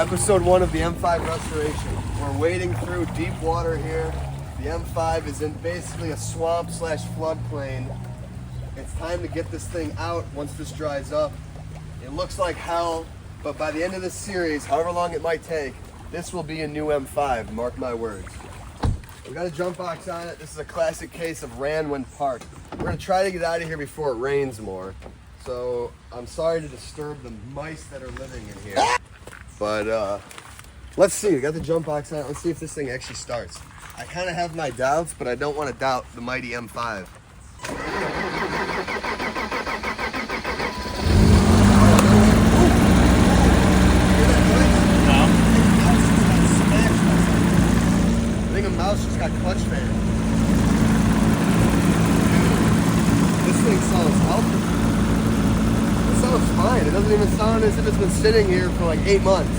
Episode 1 of the M5 restoration. We're wading through deep water here. The M5 is in basically a swamp slash floodplain. It's time to get this thing out once this dries up. It looks like hell, but by the end of this series, however long it might take, this will be a new M5, mark my words. We got a jump box on it. This is a classic case of ran when parked. We're gonna try to get out of here before it rains more. So I'm sorry to disturb the mice that are living in here. But let's see, we got the jump box on it. Let's see if this thing actually starts. I kind of have my doubts, but I don't want to doubt the mighty M5. I think a mouse just got clutch fan. This thing sounds healthy. It sounds fine. It doesn't even sound as if it's been sitting here for like 8 months.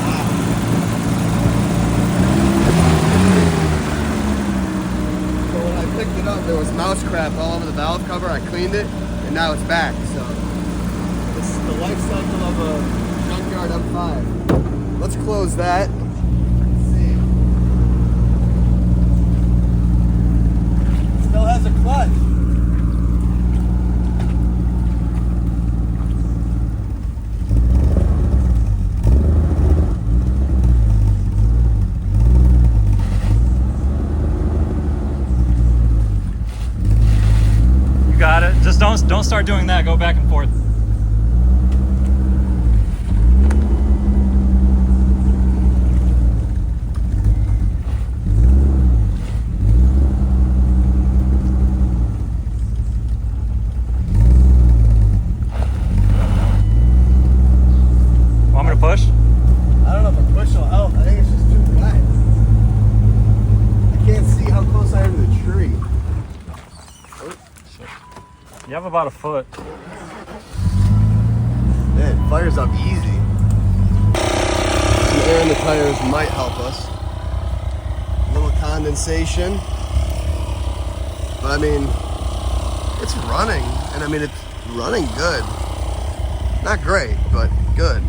Wow. So when I picked it up, there was mouse crap all over the valve cover. I cleaned it, and now it's back. So this is the life cycle of a junkyard M5. Let's close that. Let's see. Still has a clutch. You got it. Just don't start doing that. Go back and forth. Want me to push? I don't know if a push will help. I think it's just too wet. I can't see how close I am to the tree. Oh. You have about a foot. Man, it fires up easy. Some air in the tires might help us. A little condensation. But I mean, it's running. And I mean, it's running good. Not great, but good.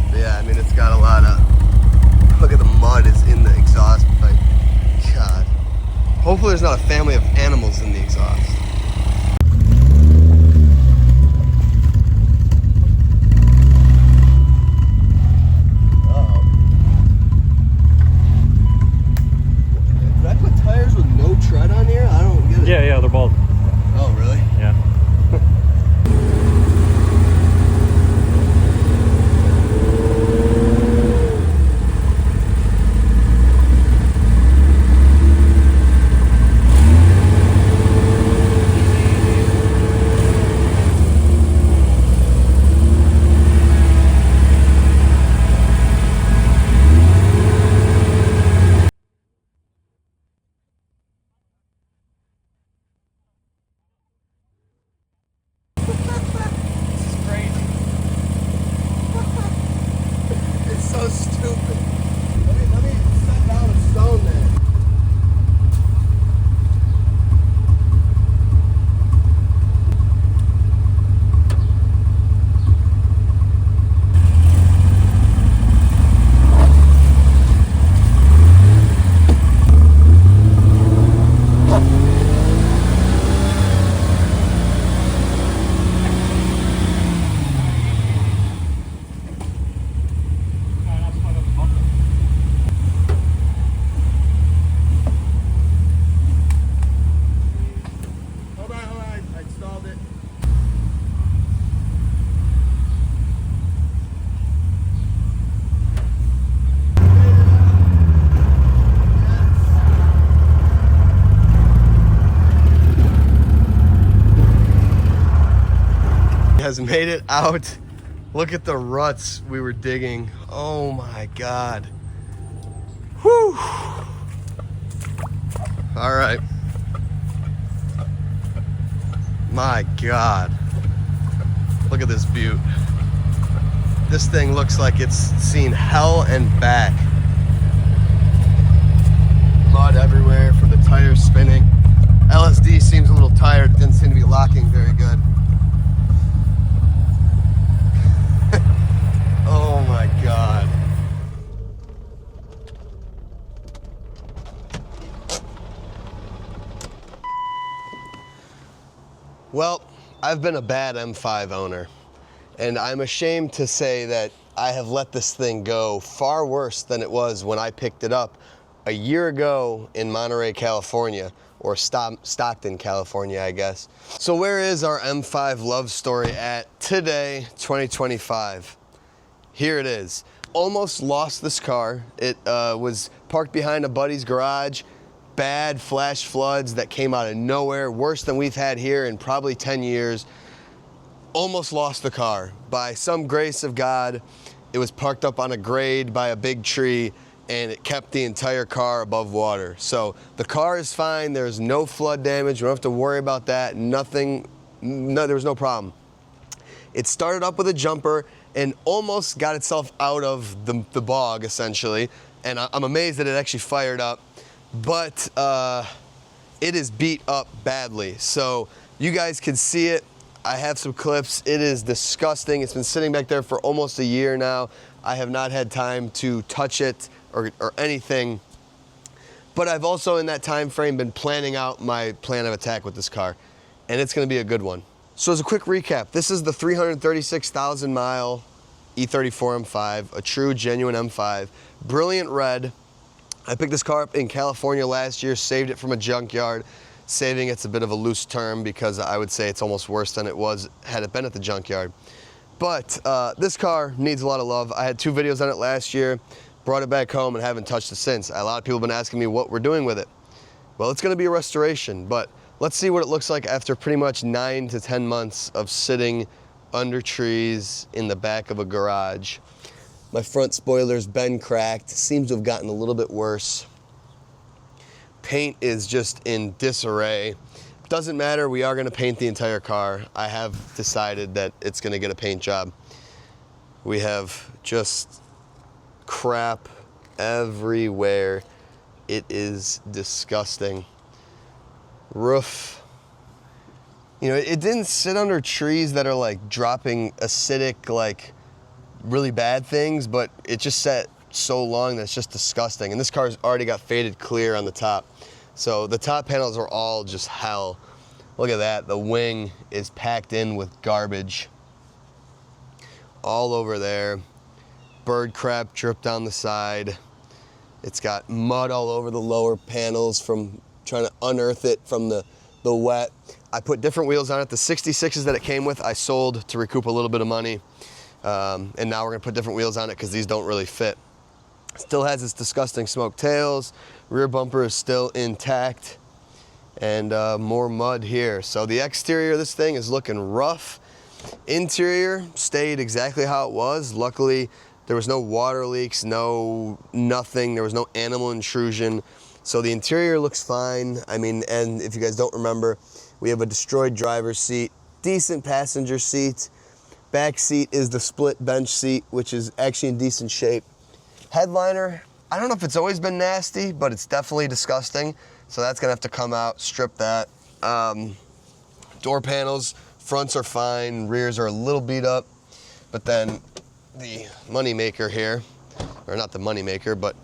But yeah, I mean, it's got a lot of, look at the mud is in the exhaust pipe. God. Hopefully there's not a family of animals in the exhaust. Did I put tires with no tread on here? I don't get it. Yeah, they're bald. Oh, really? Yeah. So stupid. Let me set down a stone there. Has made it out. Look at the ruts we were digging. Oh my God. Whew. All right. My God. Look at this butte. This thing looks like it's seen hell and back. Mud everywhere from the tires spinning. LSD seems a little tired. It didn't seem to be locking very good. Well, I've been a bad M5 owner, and I'm ashamed to say that I have let this thing go far worse than it was when I picked it up a year ago in Monterey, California, or Stockton, California, I guess. So where is our M5 love story at today, 2025? Here it is. Almost lost this car. It was parked behind a buddy's garage. Bad flash floods that came out of nowhere, worse than we've had here in probably 10 years. Almost lost the car. By some grace of God, it was parked up on a grade by a big tree, and it kept the entire car above water. So the car is fine. There's no flood damage. We don't have to worry about that. Nothing, there was no problem. It started up with a jumper and almost got itself out of the bog, essentially. And I'm amazed that it actually fired up, but it is beat up badly. So you guys can see it. I have some clips. It is disgusting. It's been sitting back there for almost a year now. I have not had time to touch it or anything. But I've also in that time frame been planning out my plan of attack with this car, and it's gonna be a good one. So as a quick recap, this is the 336,000 mile E34 M5, a true genuine M5, brilliant red. I picked this car up in California last year, saved it from a junkyard. Saving it's a bit of a loose term because I would say it's almost worse than it was had it been at the junkyard. But this car needs a lot of love. I had 2 videos on it last year, brought it back home and haven't touched it since. A lot of people have been asking me what we're doing with it. Well, it's gonna be a restoration, but let's see what it looks like after pretty much 9 to 10 months of sitting under trees in the back of a garage. My front spoiler's been cracked, seems to have gotten a little bit worse. Paint is just in disarray. Doesn't matter, we are gonna paint the entire car. I have decided that it's gonna get a paint job. We have just crap everywhere. It is disgusting. Roof. You know, it didn't sit under trees that are like dropping acidic, like really bad things, but it just sat so long that it's just disgusting. And this car's already got faded clear on the top. So the top panels are all just hell. Look at that, the wing is packed in with garbage. All over there. Bird crap dripped down the side. It's got mud all over the lower panels from trying to unearth it from the wet. I put different wheels on it. The 66s that it came with, I sold to recoup a little bit of money. And now we're gonna put different wheels on it because these don't really fit. Still has its disgusting smoked tails. Rear bumper is still intact. And more mud here. So the exterior of this thing is looking rough. Interior stayed exactly how it was. Luckily, there was no water leaks, nothing. There was no animal intrusion. So the interior looks fine. I mean, and if you guys don't remember, we have a destroyed driver's seat, decent passenger seat. Back seat is the split bench seat, which is actually in decent shape. Headliner, I don't know if it's always been nasty, but it's definitely disgusting. So that's gonna have to come out, strip that. Door panels, fronts are fine, rears are a little beat up, but then the money maker here, or not the money maker, but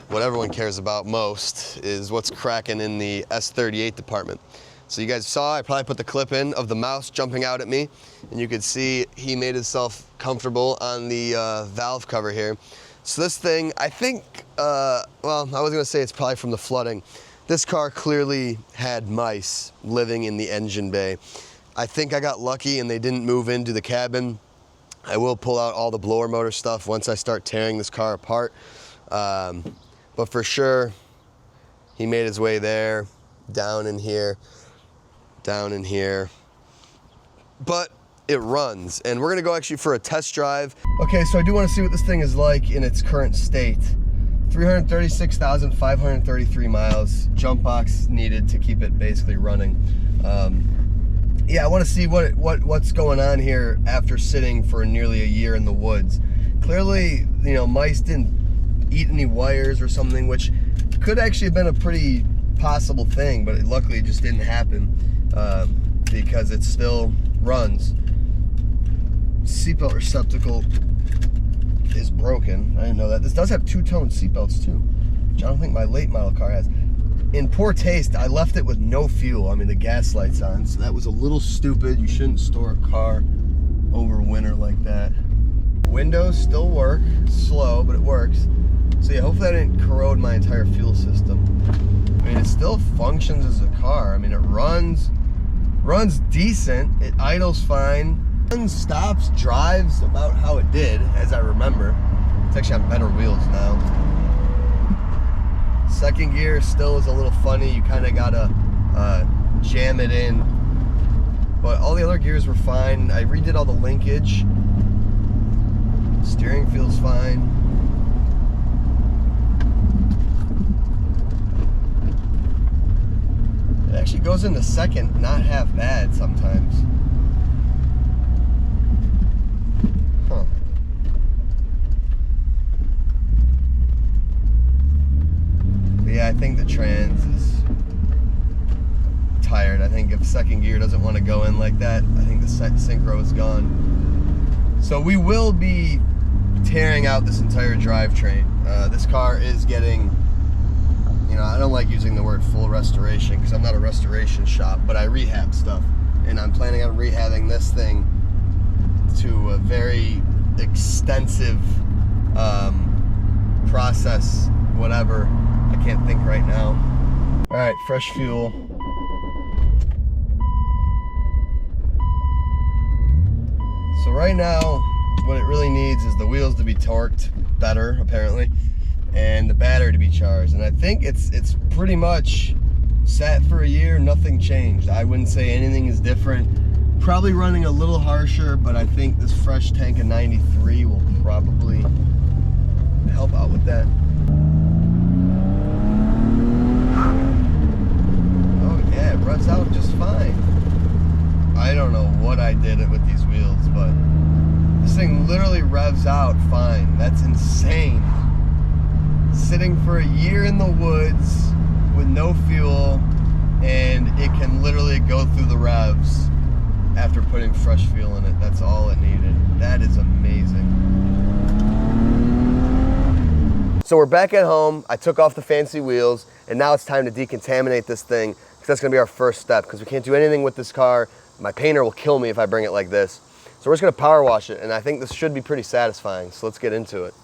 what everyone cares about most is what's cracking in the S38 department. So you guys saw, I probably put the clip in of the mouse jumping out at me, and you could see he made himself comfortable on the valve cover here. So this thing, I think, well, I was gonna say it's probably from the flooding. This car clearly had mice living in the engine bay. I think I got lucky and they didn't move into the cabin. I will pull out all the blower motor stuff once I start tearing this car apart. But for sure, he made his way there, down in here, down in here. But it runs, and we're gonna go actually for a test drive. Okay, so I do wanna see what this thing is like in its current state. 336,533 miles, jump box needed to keep it basically running. Yeah, I wanna see what's going on here after sitting for nearly a year in the woods. Clearly, you know, mice didn't eat any wires or something, which could actually have been a pretty possible thing, but luckily it just didn't happen because it still runs. Seatbelt receptacle is broken. I didn't know that. This does have two-tone seatbelts too, which I don't think my late model car has. in poor taste, I left it with no fuel. I mean, the gas light's on, so that was a little stupid. You shouldn't store a car over winter like that. Windows still work, slow, but it works. So yeah, hopefully I didn't corrode my entire fuel system. I mean, it still functions as a car. I mean, it runs decent, it idles fine, stops, drives about how it did, as I remember. It's actually on better wheels now. Second gear still is a little funny. You kind of gotta jam it in. But all the other gears were fine. I redid all the linkage. Steering feels fine. It actually goes into second, not half bad sometimes. Huh. But yeah, I think the trans is tired. I think if second gear doesn't want to go in like that, I think the synchro is gone. So we will be tearing out this entire drivetrain. This car is getting, you know, I don't like using the word full restoration because I'm not a restoration shop, but I rehab stuff. And I'm planning on rehabbing this thing to a very extensive process, whatever. I can't think right now. All right, fresh fuel. So right now, what it really needs is the wheels to be torqued better, apparently, and the battery to be charged. And I think it's pretty much sat for a year, nothing changed. I wouldn't say anything is different. Probably running a little harsher, but I think this fresh tank of 93 will probably help out with that. Oh yeah, it runs out just fine. I don't know what I did with these wheels, but this thing literally revs out fine. That's insane. Sitting for a year in the woods with no fuel, and it can literally go through the revs after putting fresh fuel in it. That's all it needed. That is amazing. So we're back at home. I took off the fancy wheels, and now it's time to decontaminate this thing, because that's gonna be our first step, because we can't do anything with this car. My painter will kill me if I bring it like this. So we're just gonna power wash it, and I think this should be pretty satisfying, so let's get into it.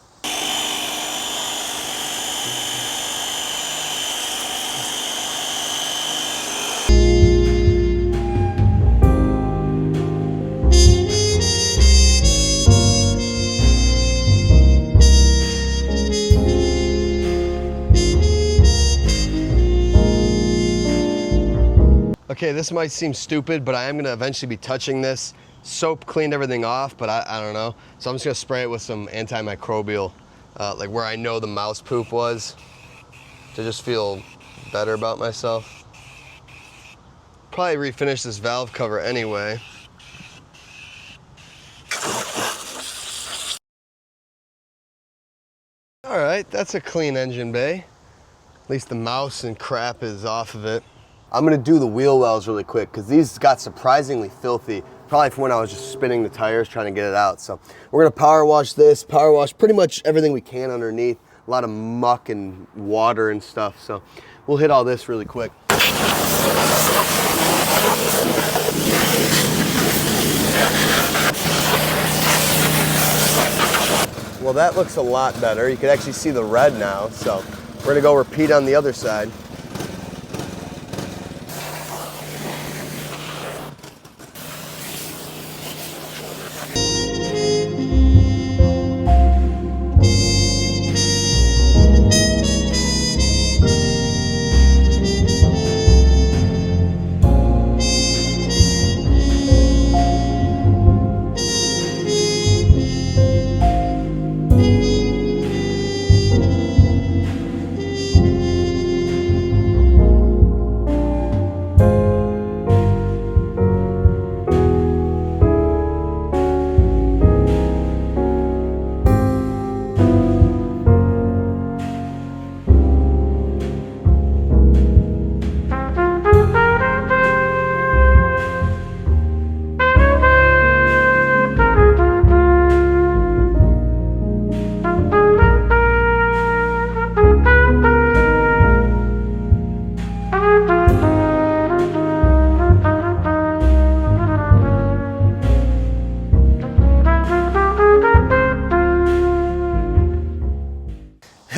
Okay, this might seem stupid, but I am gonna eventually be touching this. Soap cleaned everything off, but I don't know. So I'm just gonna spray it with some antimicrobial, like where I know the mouse poop was, to just feel better about myself. Probably refinish this valve cover anyway. All right, that's a clean engine bay. At least the mouse and crap is off of it. I'm gonna do the wheel wells really quick because these got surprisingly filthy, probably from when I was just spinning the tires trying to get it out. So we're gonna power wash this, power wash pretty much everything we can underneath. A lot of muck and water and stuff. So we'll hit all this really quick. Well, that looks a lot better. You can actually see the red now. So we're gonna go repeat on the other side.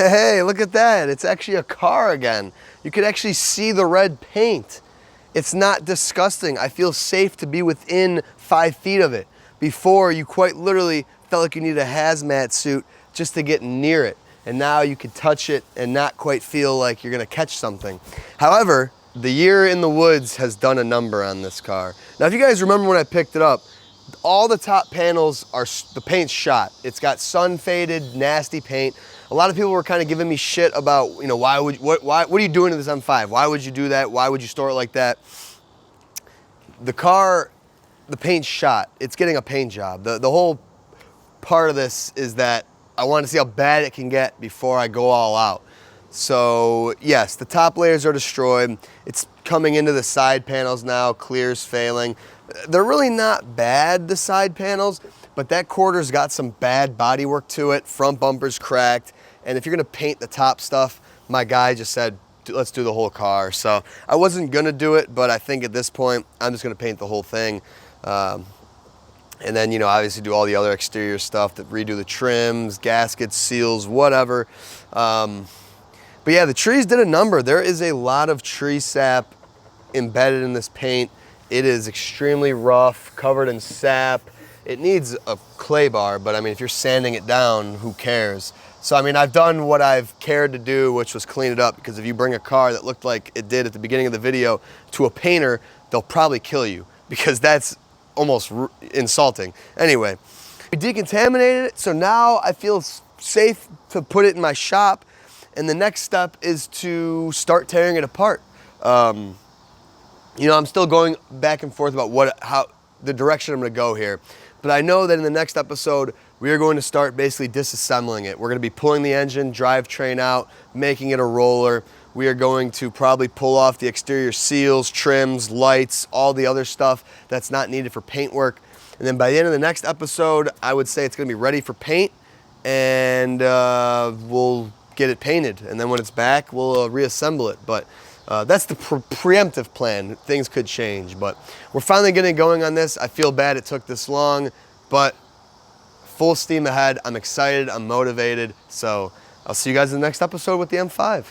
Hey, look at that. It's actually a car again. You could actually see the red paint. It's not disgusting. I feel safe to be within 5 feet of it. Before, you quite literally felt like you needed a hazmat suit just to get near it. And now you can touch it and not quite feel like you're gonna catch something. However, the year in the woods has done a number on this car. Now, if you guys remember when I picked it up, all the top panels are, the paint's shot. It's got sun faded, nasty paint. A lot of people were kind of giving me shit about, you know, what are you doing to this M5? Why would you do that? Why would you store it like that? The car, the paint's shot. It's getting a paint job. The whole part of this is that I want to see how bad it can get before I go all out. So yes, the top layers are destroyed. It's coming into the side panels now, clear's failing. They're really not bad, the side panels, but that quarter's got some bad bodywork to it. Front bumper's cracked. And if you're gonna paint the top stuff, my guy just said, let's do the whole car. So I wasn't gonna do it, but I think at this point, I'm just gonna paint the whole thing. And then, you know, obviously do all the other exterior stuff, that redo the trims, gaskets, seals, whatever. But yeah, the trees did a number. There is a lot of tree sap embedded in this paint. It is extremely rough, covered in sap. It needs a clay bar, but I mean, if you're sanding it down, who cares? So I mean, I've done what I've cared to do, which was clean it up, because if you bring a car that looked like it did at the beginning of the video to a painter, they'll probably kill you, because that's almost insulting. Anyway, we decontaminated it, so now I feel safe to put it in my shop, and the next step is to start tearing it apart. You know, I'm still going back and forth about how the direction I'm gonna go here, but I know that in the next episode, we are going to start basically disassembling it. We're gonna be pulling the engine, drivetrain out, making it a roller. We are going to probably pull off the exterior seals, trims, lights, all the other stuff that's not needed for paint work. And then by the end of the next episode, I would say it's gonna be ready for paint, and we'll get it painted. And then when it's back, we'll reassemble it. But that's the preemptive plan. Things could change, but we're finally getting going on this. I feel bad it took this long, but full steam ahead. I'm excited, I'm motivated. So I'll see you guys in the next episode with the M5.